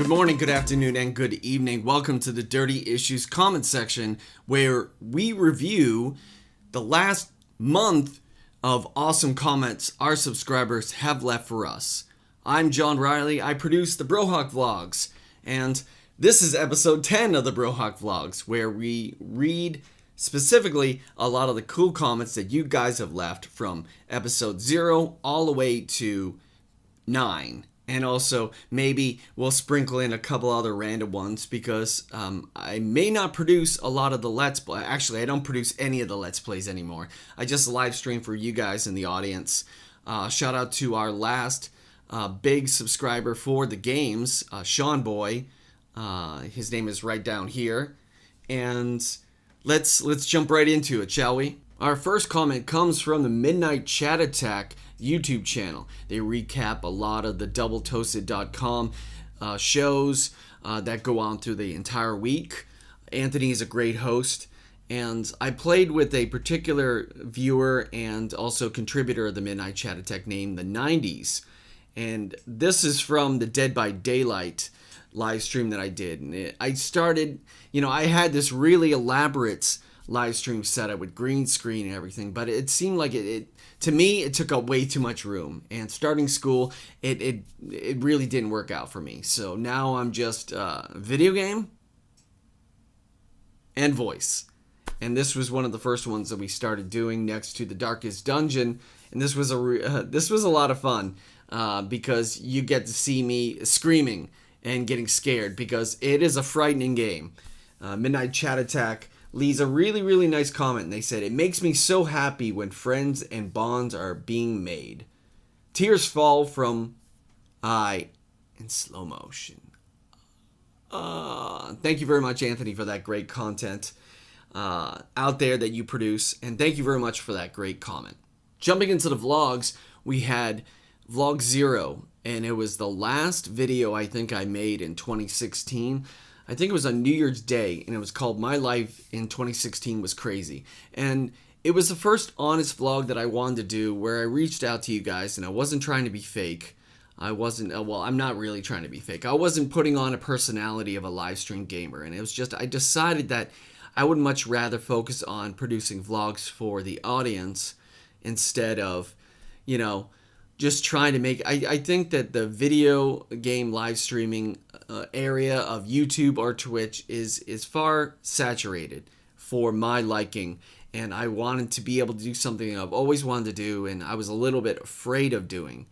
Good morning, good afternoon, and good evening. Welcome to the Dirty Issues comment section, where we review the last month of awesome comments our subscribers have left for us. I'm John Riley. I produce the Brohawk vlogs, and this is episode 10 of the Brohawk vlogs, where we read specifically a lot of the cool comments that you guys have left from episode 0 all the way to 9. And also, maybe we'll sprinkle in a couple other random ones because I may not produce a lot of the Let's Play. Actually, I don't produce any of the Let's Plays anymore. I just live stream for you guys in the audience. Shout out to our last big subscriber for the games, Sean Boy. His name is right down here. And let's jump right into it, shall we? Our first comment comes from the Midnight Chat Attack YouTube channel. They recap a lot of the doubletoasted.com shows that go on through the entire week. Anthony is a great host, and I played with a particular viewer and also contributor of the Midnight Chat Attack named the 90s. And this is from the Dead by Daylight live stream that I did. And I started, I had this really elaborate live stream setup with green screen and everything, but it seemed like to me it took up way too much room, and starting school it really didn't work out for me. So now I'm just video game and voice, and this was one of the first ones that we started doing next to the Darkest Dungeon, and this was a lot of fun because you get to see me screaming and getting scared because it is a frightening game. Midnight Chat Attack leaves a really, really nice comment, and they said, "It makes me so happy when friends and bonds are being made. Tears fall from eye in slow motion." Thank you very much, Anthony, for that great content out there that you produce, and thank you very much for that great comment. Jumping into the vlogs, we had vlog 0, and it was the last video I think I made in 2016. I think it was on New Year's Day, and it was called My Life in 2016 Was Crazy. And it was the first honest vlog that I wanted to do, where I reached out to you guys, and I wasn't trying to be fake. I'm not really trying to be fake. I wasn't putting on a personality of a live stream gamer, and it was just, I decided that I would much rather focus on producing vlogs for the audience instead of, just trying to make. I think that the video game live streaming area of YouTube or Twitch is far saturated for my liking, and I wanted to be able to do something I've always wanted to do, and I was a little bit afraid of doing.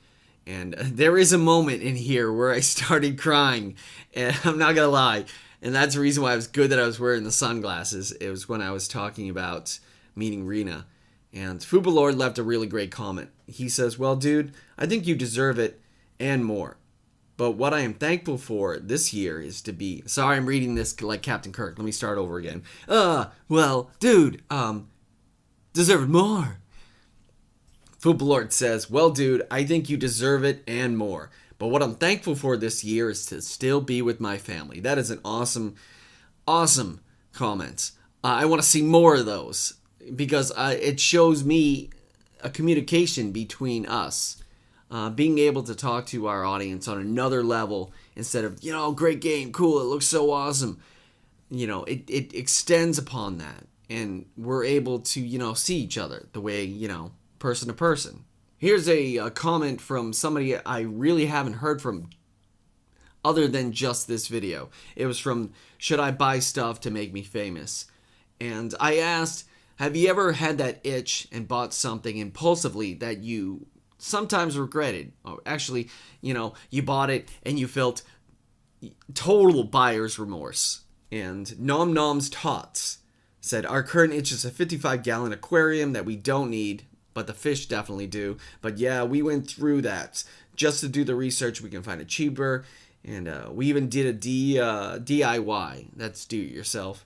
And there is a moment in here where I started crying, and I'm not gonna lie, and that's the reason why it was good that I was wearing the sunglasses. It was when I was talking about meeting Rena. And Fubalord left a really great comment. He says, "Well, dude, I think you deserve it and more. But what I am thankful for this year is to be..." Sorry, I'm reading this like Captain Kirk. Let me start over again. Well, dude, deserve it more. Fubalord says, "Well, dude, I think you deserve it and more. But what I'm thankful for this year is to still be with my family." That is an awesome, awesome comment. I want to see more of those, because it shows me a communication between us, being able to talk to our audience on another level instead of, great game, cool, it looks so awesome. It extends upon that, and we're able to, see each other the way, person to person. Here's a comment from somebody I really haven't heard from other than just this video. It was from Should I Buy Stuff to Make Me Famous? And I asked, have you ever had that itch and bought something impulsively that you sometimes regretted? Or actually, you bought it and you felt total buyer's remorse. And Nom Nom's Tots said, "Our current itch is a 55-gallon aquarium that we don't need, but the fish definitely do. But yeah, we went through that just to do the research. We can find it cheaper. And we even did a DIY. That's do it yourself.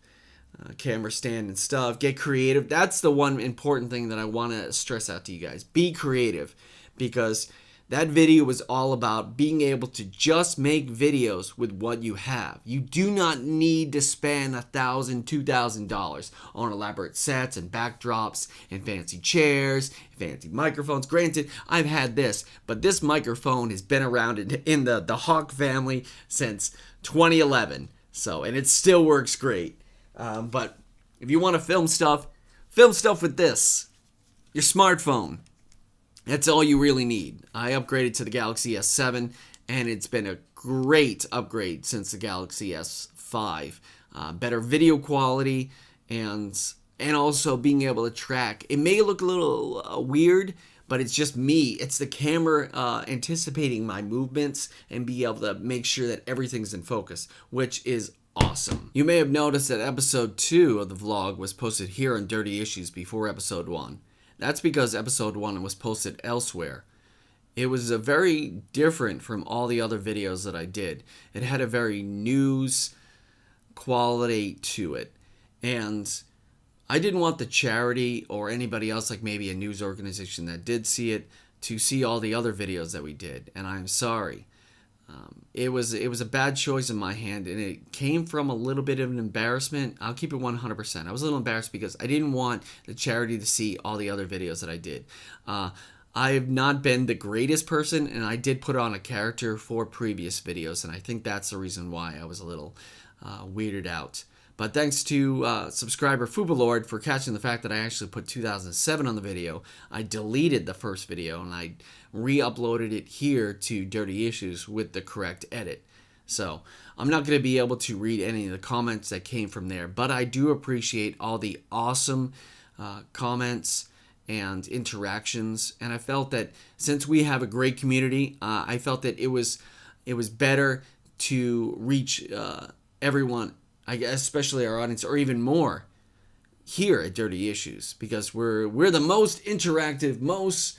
Camera stand and stuff. Get creative." That's the one important thing that I want to stress out to you guys. Be creative, because That video was all about being able to just make videos with what you have. You do not need to spend $1,000, $2,000 on elaborate sets and backdrops and fancy chairs, fancy microphones. Granted, I've had this, but this microphone has been around in the Hawk family since 2011. So, and it still works great. But if you want to film stuff with this, your smartphone. That's all you really need. I upgraded to the Galaxy S7, and it's been a great upgrade since the Galaxy S5. Better video quality, and also being able to track. It may look a little weird, but it's just me. It's the camera anticipating my movements and be able to make sure that everything's in focus, which is awesome. You may have noticed that episode 2 of the vlog was posted here on Dirty Issues before episode 1. That's because episode 1 was posted elsewhere. It was a very different from all the other videos that I did. It had a very news quality to it. And I didn't want the charity or anybody else, like maybe a news organization that did see it, to see all the other videos that we did. And I'm sorry. It was a bad choice in my hand, and it came from a little bit of an embarrassment. I'll keep it 100%. I was a little embarrassed because I didn't want the charity to see all the other videos that I did. I have not been the greatest person, and I did put on a character for previous videos, and I think that's the reason why I was a little weirded out. But thanks to subscriber Fubalord for catching the fact that I actually put 2007 on the video. I deleted the first video and I re-uploaded it here to Dirty Issues with the correct edit. So I'm not going to be able to read any of the comments that came from there, but I do appreciate all the awesome comments and interactions. And I felt that since we have a great community, I felt that it was better to reach everyone, I guess, especially our audience, or even more here at Dirty Issues, because we're the most interactive, most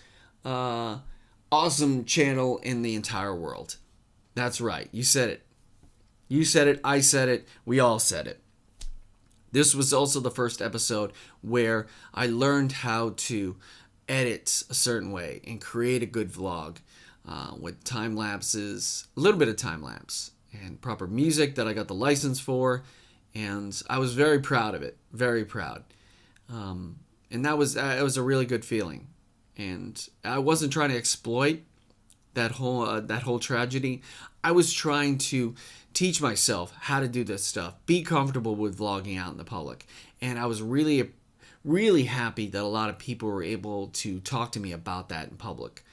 awesome channel in the entire world. That's right. You said it. You said it. I said it. We all said it. This was also the first episode where I learned how to edit a certain way and create a good vlog with time lapses, a little bit of time lapse, and proper music that I got the license for, and I was very proud of it, very proud. And that was a really good feeling, and I wasn't trying to exploit that whole tragedy. I was trying to teach myself how to do this stuff, be comfortable with vlogging out in the public, and I was really, really happy that a lot of people were able to talk to me about that in public.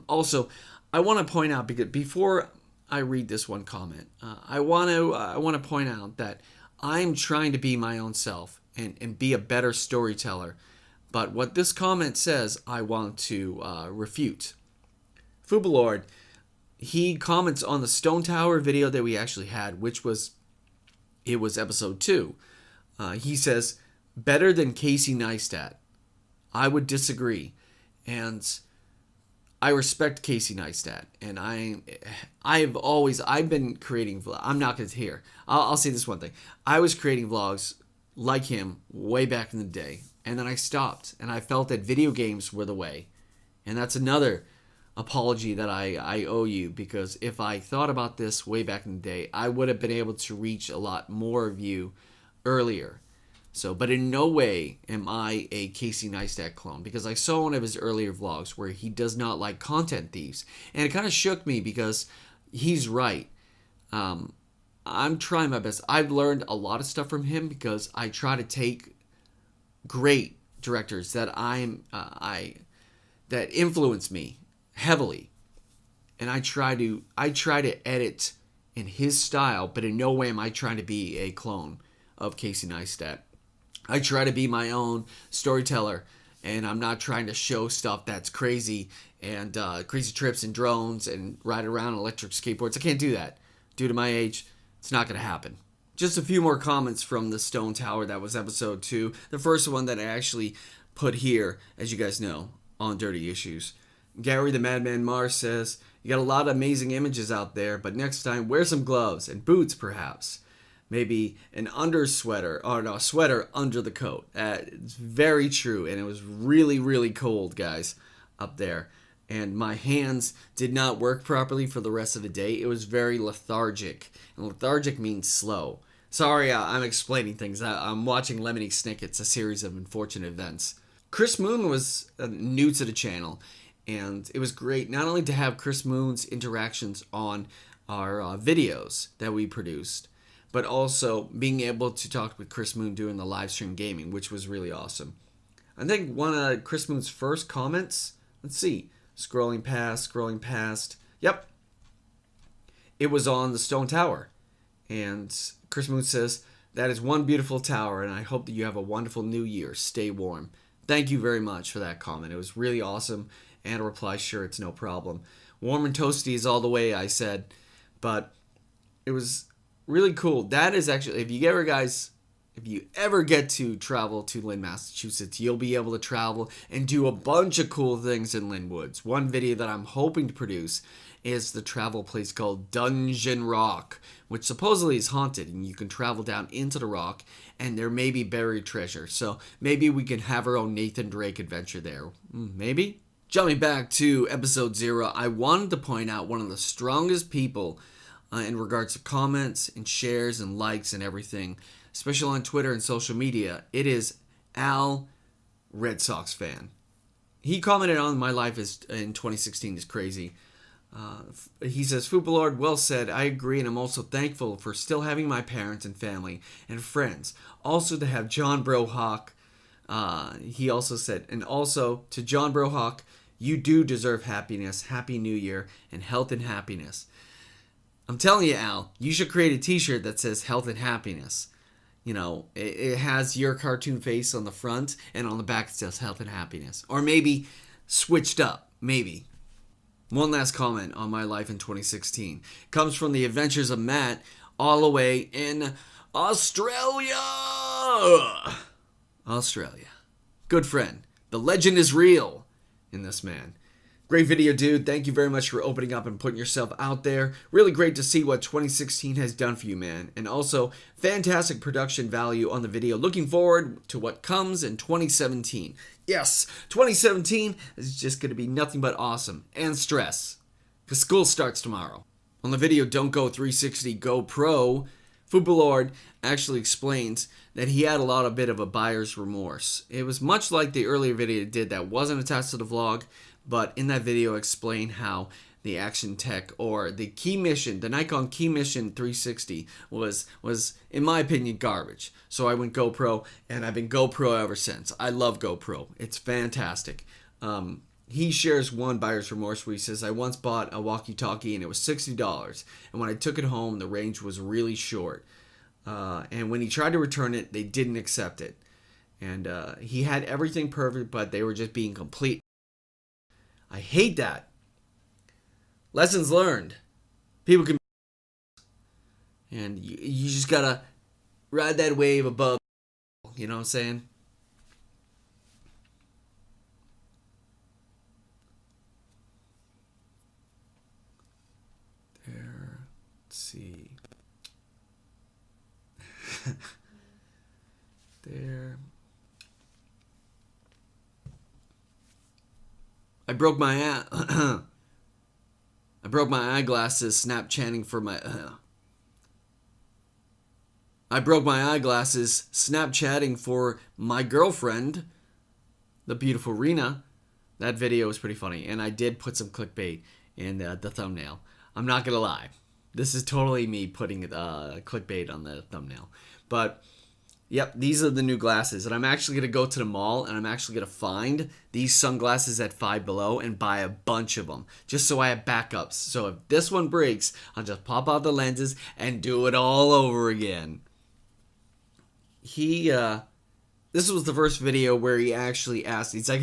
Also, I want to point out, because before I read this one comment, I want to point out that I'm trying to be my own self and be a better storyteller. But what this comment says, I want to refute. Fubalord, he comments on the Stone Tower video that we actually had, which was episode 2. He says, better than Casey Neistat. I would disagree. And I respect Casey Neistat, and I've been creating vlogs. I'm not going to hear. I'll say this one thing. I was creating vlogs like him way back in the day, and then I stopped, and I felt that video games were the way. And that's another apology that I owe you, because if I thought about this way back in the day, I would have been able to reach a lot more of you earlier. So, but in no way am I a Casey Neistat clone, because I saw one of his earlier vlogs where he does not like content thieves, and it kind of shook me because he's right. I'm trying my best. I've learned a lot of stuff from him because I try to take great directors that that influence me heavily, and I try to edit in his style, but in no way am I trying to be a clone of Casey Neistat. I try to be my own storyteller, and I'm not trying to show stuff that's crazy and crazy trips and drones and ride around on electric skateboards. I can't do that. Due to my age, it's not going to happen. Just a few more comments from the Stone Tower. That was episode 2. The first one that I actually put here, as you guys know, on Dirty Issues. Gary the Madman Mars says, you got a lot of amazing images out there, but next time wear some gloves and boots perhaps. Maybe an sweater under the coat. It's very true, and it was really, really cold, guys, up there. and my hands did not work properly for the rest of the day. It was very lethargic, and lethargic means slow. Sorry, I'm explaining things. I'm watching Lemony Snicket's A Series of Unfortunate Events. Chris Moon was new to the channel, and it was great not only to have Chris Moon's interactions on our videos that we produced, but also being able to talk with Chris Moon doing the live stream gaming, which was really awesome. I think one of Chris Moon's first comments, let's see, scrolling past, yep, it was on the Stone Tower. And Chris Moon says, "That is one beautiful tower, and I hope that you have a wonderful new year. Stay warm." Thank you very much for that comment. It was really awesome. And a reply, "Sure, it's no problem." Warm and toasty is all the way, I said. But it was really cool. That is actually, if you ever get to travel to Lynn, Massachusetts, you'll be able to travel and do a bunch of cool things in Lynn Woods. One video that I'm hoping to produce is the travel place called Dungeon Rock, which supposedly is haunted, and you can travel down into the rock, and there may be buried treasure. So maybe we can have our own Nathan Drake adventure there. Maybe? Jumping back to episode 0, I wanted to point out one of the strongest people in regards to comments and shares and likes and everything, especially on Twitter and social media. It is Al, Red Sox fan. He commented on "My life is in 2016 is crazy." He says, "Foobalord, well said. I agree, and I'm also thankful for still having my parents and family and friends. Also to have John Brohawk." He also said, "And also to John Brohawk, you do deserve happiness, Happy New Year, and health and happiness." I'm telling you, Al, you should create a t-shirt that says health and happiness. You know, it has your cartoon face on the front, and on the back it says health and happiness. Or maybe switched up, maybe. One last comment on my life in 2016. Comes from the adventures of Matt, all the way in Australia. Australia. Good friend. The legend is real in this man. Great video, dude. Thank you very much for opening up and putting yourself out there. Really great to see what 2016 has done for you, man. And also, fantastic production value on the video. Looking forward to what comes in 2017. Yes, 2017 is just going to be nothing but awesome and stress, because school starts tomorrow. On the video Don't Go 360 Go Pro, Foobalord actually explains that he had a bit of a buyer's remorse. It was much like the earlier video he did that wasn't attached to the vlog, but in that video explained how the action tech, or the key mission, the Nikon key mission 360 was in my opinion garbage. So I went GoPro, and I've been GoPro ever since. I love GoPro. It's fantastic. He shares one buyer's remorse where he says, "I once bought a walkie-talkie and it was $60, and when I took it home the range was really short, and when he tried to return it they didn't accept it, and he had everything perfect but they were just being complete." I hate that. Lessons learned. People can, and you just gotta ride that wave above. You know what I'm saying? There. Let's see. There. I broke my I broke my eyeglasses Snapchatting for my I broke my eyeglasses Snapchatting for my girlfriend, the beautiful Rena. That video was pretty funny, and I did put some clickbait in the thumbnail. I'm not gonna lie, this is totally me putting clickbait on the thumbnail. But yep, these are the new glasses, and I'm actually going to go to the mall, and I'm actually going to find these sunglasses at Five Below and buy a bunch of them, just so I have backups. So if this one breaks, I'll just pop out the lenses and do it all over again. This was the first video where he actually asked, he's like,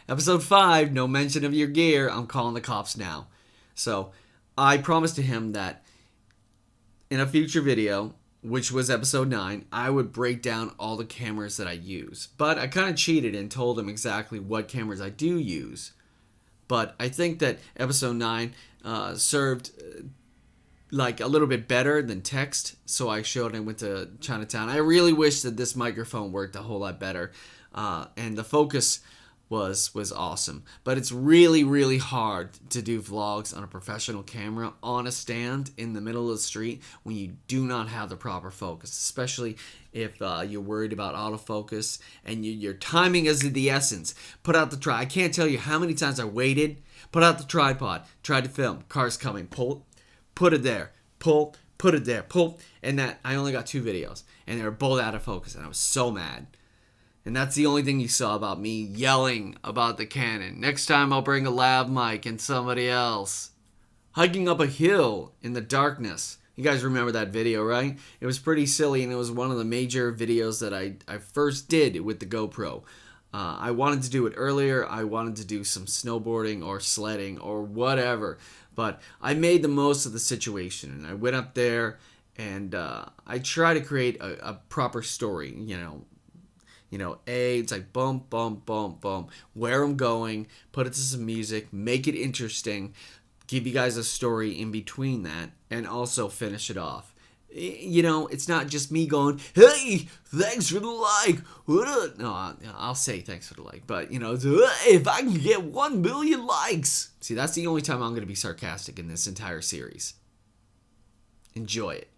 "Episode 5, no mention of your gear, I'm calling the cops now." So I promised to him that in a future video, which was episode 9, I would break down all the cameras that I use. But I kind of cheated and told him exactly what cameras I do use. But I think that episode 9 served like a little bit better than text, so I showed and went to Chinatown. I really wish that this microphone worked a whole lot better, and the focus was awesome. But it's really, really hard to do vlogs on a professional camera on a stand in the middle of the street when you do not have the proper focus, especially if you're worried about autofocus and your timing is of the essence. Put out the tripod. I can't tell you how many times I waited, put out the tripod, tried to film, car's coming, pull, put it there, pull, put it there, pull, and that I only got 2 videos, and they were both out of focus, and I was so mad. And that's the only thing you saw about me yelling about the Canon. Next time I'll bring a lav mic and somebody else. Hiking up a hill in the darkness. You guys remember that video, right? It was pretty silly, and it was one of the major videos that I first did with the GoPro. I wanted to do it earlier. I wanted to do some snowboarding or sledding or whatever. But I made the most of the situation, and I went up there, and I tried to create a proper story, it's like boom, boom, boom, boom, where I'm going, put it to some music, make it interesting, give you guys a story in between that, and also finish it off. It's not just me going, hey, thanks for the like. No, I'll say thanks for the like, but, if I can get 1 million likes. See, that's the only time I'm going to be sarcastic in this entire series. Enjoy it.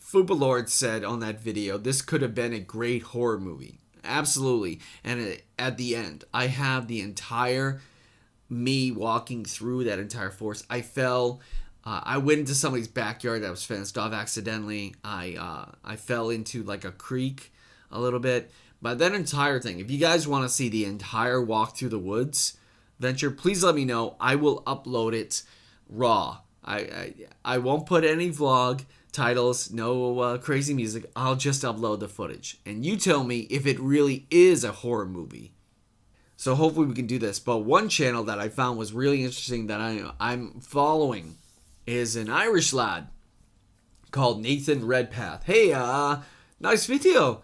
Fuba Lord said on that video, this could have been a great horror movie. Absolutely. And at the end, I have the entire me walking through that entire forest. I fell. I went into somebody's backyard that was fenced off accidentally. I fell into like a creek a little bit. But that entire thing, if you guys want to see the entire walk through the woods venture, please let me know. I will upload it raw. I won't put any vlog titles, no crazy music. I'll just upload the footage, and you tell me if it really is a horror movie. So hopefully we can do this. But one channel that I found was really interesting that I'm following is an Irish lad called Nathan Redpath. Hey, nice video.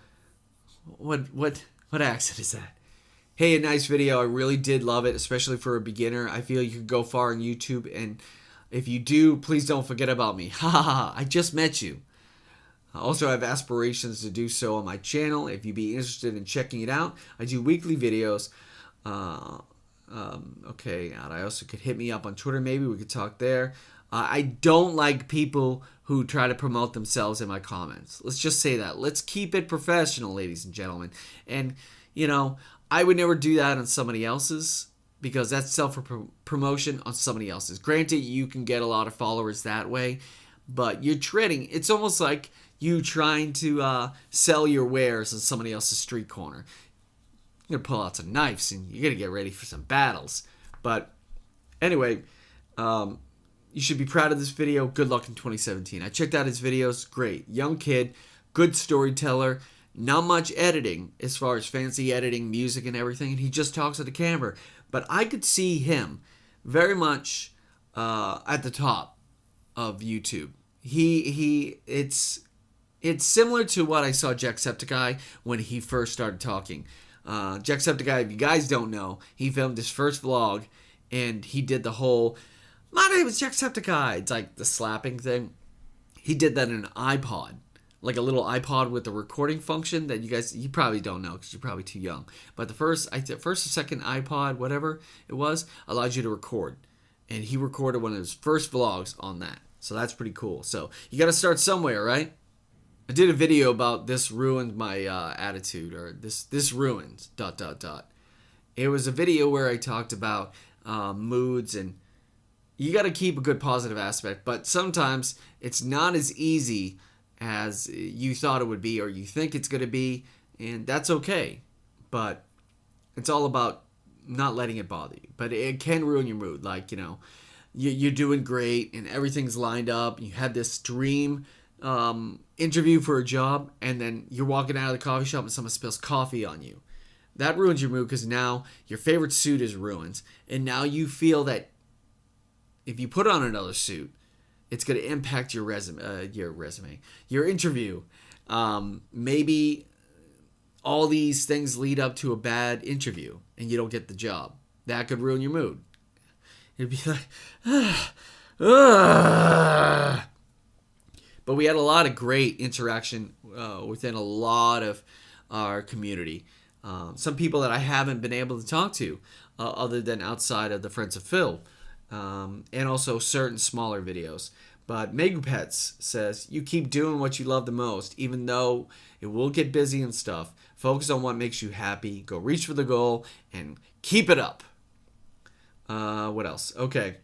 What accent is that? Hey, a nice video. I really did love it, especially for a beginner. I feel you could go far on YouTube, and if you do, please don't forget about me. Ha ha ha, I just met you. I also have aspirations to do so on my channel. If you'd be interested in checking it out, I do weekly videos. Okay, I also could hit me up on Twitter. Maybe we could talk there. I don't like people who try to promote themselves in my comments. Let's just say that. Let's keep it professional, ladies and gentlemen. And, I would never do that on somebody else's, because that's self-promotion on somebody else's. Granted, you can get a lot of followers that way, but you're treading. It's almost like you trying to sell your wares on somebody else's street corner. You're going to pull out some knives, and you're going to get ready for some battles. But anyway, you should be proud of this video. Good luck in 2017. I checked out his videos. Great. Young kid, good storyteller. Not much editing as far as fancy editing, music, and everything. And he just talks at the camera. But I could see him very much at the top of YouTube. It's similar to what I saw Jacksepticeye when he first started talking. Jacksepticeye, if you guys don't know, he filmed his first vlog, and he did the whole, my name is Jacksepticeye. It's like the slapping thing. He did that in an iPod. Like a little iPod with the recording function that you probably don't know because you're probably too young. But the first or second iPod, whatever it was, allowed you to record. And he recorded one of his first vlogs on that. So that's pretty cool. So you got to start somewhere, right? I did a video about this ruined my attitude, or this ruined ... It was a video where I talked about moods, and you got to keep a good positive aspect. But sometimes it's not as easy as you thought it would be, or you think it's going to be, and that's okay. But it's all about not letting it bother you. But it can ruin your mood. Like, you're doing great, and everything's lined up. You had this dream interview for a job, and then you're walking out of the coffee shop and someone spills coffee on you. That ruins your mood, because now your favorite suit is ruined, and now you feel that if you put on another suit, it's going to impact your resume, your interview. Maybe all these things lead up to a bad interview, and you don't get the job. That could ruin your mood. It'd be like, But we had a lot of great interaction within a lot of our community. some people that I haven't been able to talk to other than outside of the Friends of Phil, and also certain smaller videos. But Megupets says, you keep doing what you love the most, even though it will get busy and stuff. Focus on what makes you happy. Go reach for the goal and keep it up. What else? Okay.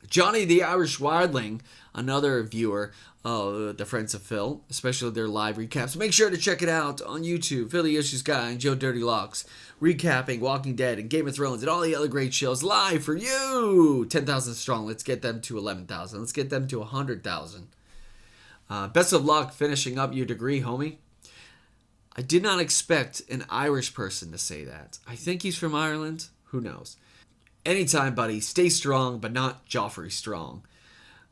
Johnny the Irish Wildling, another viewer of the Friends of Phil, especially their live recaps. Make sure to check it out on YouTube. Philly Issues Guy and Joe DirtyLocKZ recapping Walking Dead and Game of Thrones and all the other great shows live for you. 10,000 strong. Let's get them to 11,000. Let's get them to 100,000. Best of luck finishing up your degree, homie. I did not expect an Irish person to say that. I think he's from Ireland. Who knows? Anytime, buddy. Stay strong, but not Joffrey strong.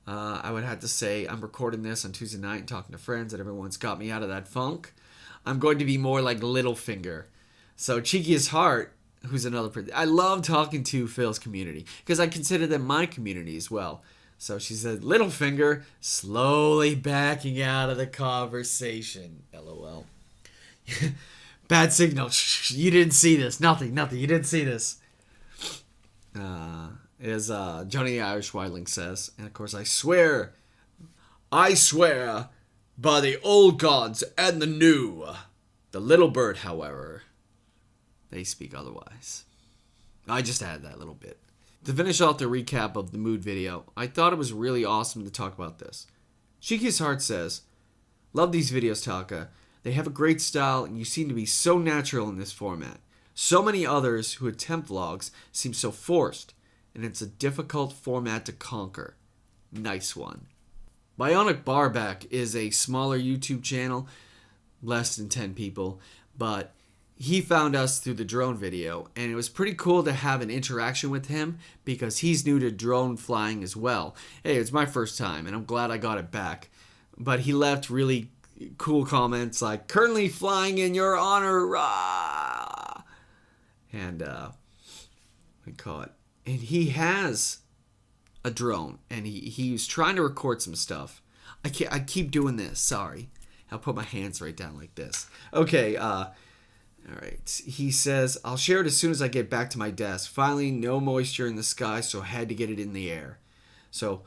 I would have to say I'm recording this on Tuesday night and talking to friends, and everyone's got me out of that funk. I'm going to be more like Littlefinger. So Cheeky as Heart, who's another... I love talking to Phil's community because I consider them my community as well. So she said, Littlefinger slowly backing out of the conversation. LOL. Bad signal. You didn't see this. Nothing. You didn't see this. As Johnny the Irish Wildling says. And of course, I swear by the old gods and the new. The little bird, however, they speak otherwise. I just added that little bit. To finish off the recap of the mood video, I thought it was really awesome to talk about this. Cheeky's Heart says, love these videos, Taka. They have a great style and you seem to be so natural in this format. So many others who attempt vlogs seem so forced, and it's a difficult format to conquer. Nice one. Bionic Barback is a smaller YouTube channel, less than 10 people, but he found us through the drone video, and it was pretty cool to have an interaction with him because he's new to drone flying as well. Hey, it's my first time, and I'm glad I got it back. But he left really cool comments like, currently flying in your honor, rah! And, we call it. And he has a drone, and he was trying to record some stuff. I keep doing this, sorry. I'll put my hands right down like this. Okay, all right. He says, I'll share it as soon as I get back to my desk. Finally, no moisture in the sky, so I had to get it in the air. So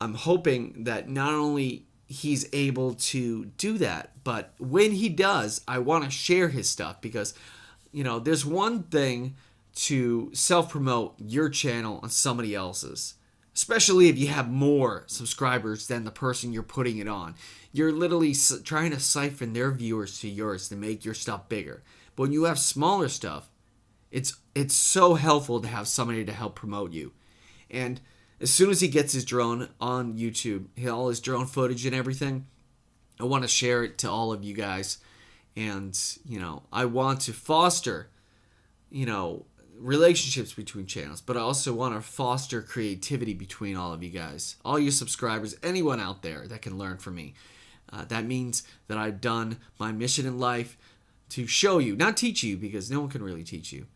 I'm hoping that not only he's able to do that, but when he does, I want to share his stuff because, you know, there's one thing to self-promote your channel on somebody else's, especially if you have more subscribers than the person you're putting it on. You're literally trying to siphon their viewers to yours to make your stuff bigger. But when you have smaller stuff, it's so helpful to have somebody to help promote you. And as soon as he gets his drone on YouTube, all his drone footage and everything, I want to share it to all of you guys. And, you know, I want to foster, you know, relationships between channels, but I also want to foster creativity between all of you guys, all you subscribers, anyone out there that can learn from me. That means that I've done my mission in life to show you, not teach you, because no one can really teach you.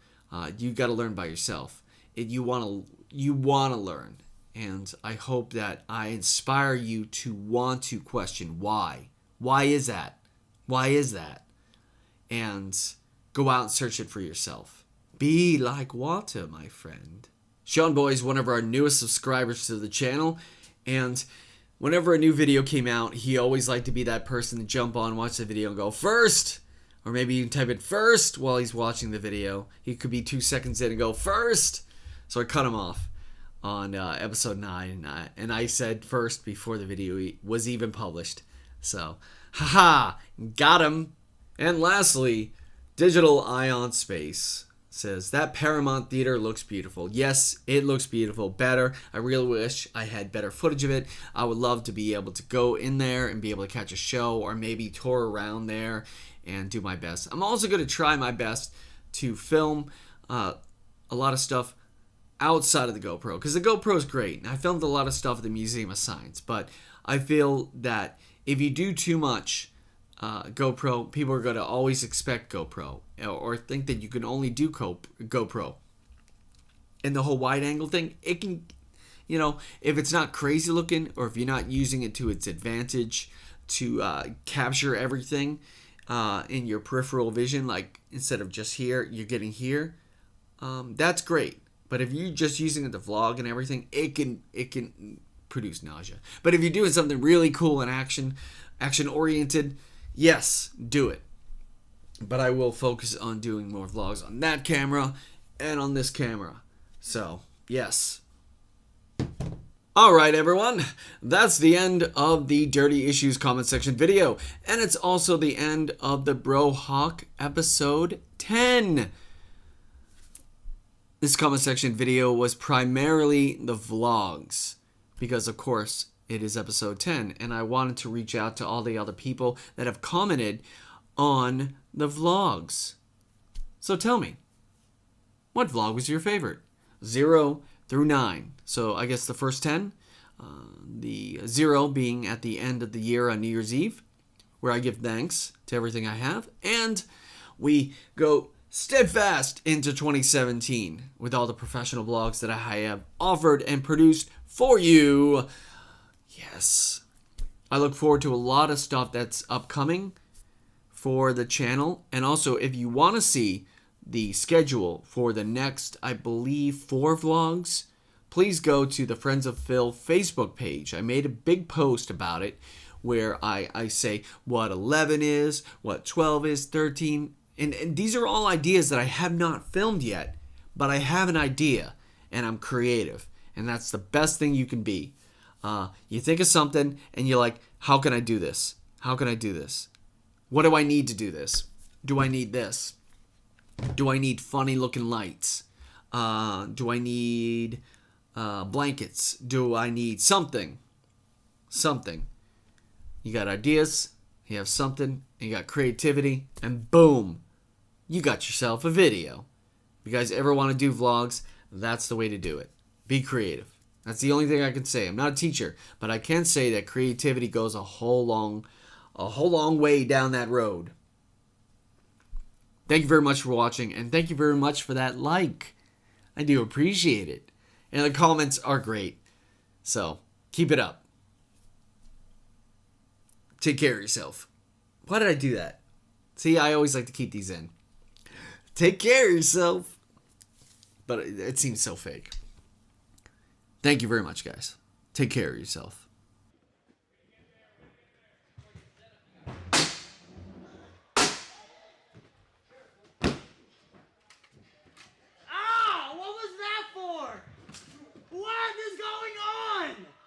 You got to learn by yourself. You want to learn, and I hope that I inspire you to want to question why. Why is that? Why is that? And go out and search it for yourself. Be like water, my friend. Sean Boy is one of our newest subscribers to the channel, and whenever a new video came out, he always liked to be that person to jump on, watch the video, and go first. Or maybe you can type it first while he's watching the video. He could be 2 seconds in and go first. So I cut him off on episode 9, and I said first before the video was even published. So, haha, got him. And lastly, Digital Ion Space says, that Paramount Theater looks beautiful. Yes, it looks beautiful. Better. I really wish I had better footage of it. I would love to be able to go in there and be able to catch a show or maybe tour around there and do my best. I'm also going to try my best to film a lot of stuff outside of the GoPro, because the GoPro is great. And I filmed a lot of stuff at the Museum of Science, but I feel that if you do too much GoPro, people are going to always expect GoPro or think that you can only do GoPro. And the whole wide angle thing, it can, you know, if it's not crazy looking or if you're not using it to its advantage to capture everything, in your peripheral vision, like instead of just here, you're getting here. That's great. But if you're just using it to vlog and everything, it can produce nausea. But if you're doing something really cool and action oriented, yes, do it. But I will focus on doing more vlogs on that camera and on this camera. So, yes. Alright everyone, that's the end of the Dirty Issues comment section video. And it's also the end of the Brohawk episode 10. This comment section video was primarily the vlogs. Because of course, it is episode 10. And I wanted to reach out to all the other people that have commented on the vlogs. So tell me, what vlog was your favorite? 0 through 9. So I guess the first 10. The 0 being at the end of the year on New Year's Eve, where I give thanks to everything I have. And we go steadfast into 2017 with all the professional vlogs that I have offered and produced for you. Yes. I look forward to a lot of stuff that's upcoming for the channel. And also, if you want to see the schedule for the next, I believe, 4 vlogs, please go to the Friends of Phil Facebook page. I made a big post about it where I say what 11 is, what 12 is, 13. And these are all ideas that I have not filmed yet, but I have an idea and I'm creative. And that's the best thing you can be. You think of something and you're like, how can I do this? How can I do this? What do I need to do this? Do I need this? Do I need funny looking lights? Do I need blankets? Do I need something? Something. You got ideas, you have something, and you got creativity, and boom, you got yourself a video. If you guys ever want to do vlogs, that's the way to do it. Be creative. That's the only thing I can say. I'm not a teacher, but I can say that creativity goes a whole long way down that road. Thank you very much for watching, and thank you very much for that like. I do appreciate it. And the comments are great. So, keep it up. Take care of yourself. Why did I do that? See, I always like to keep these in. Take care of yourself. But it seems so fake. Thank you very much, guys. Take care of yourself.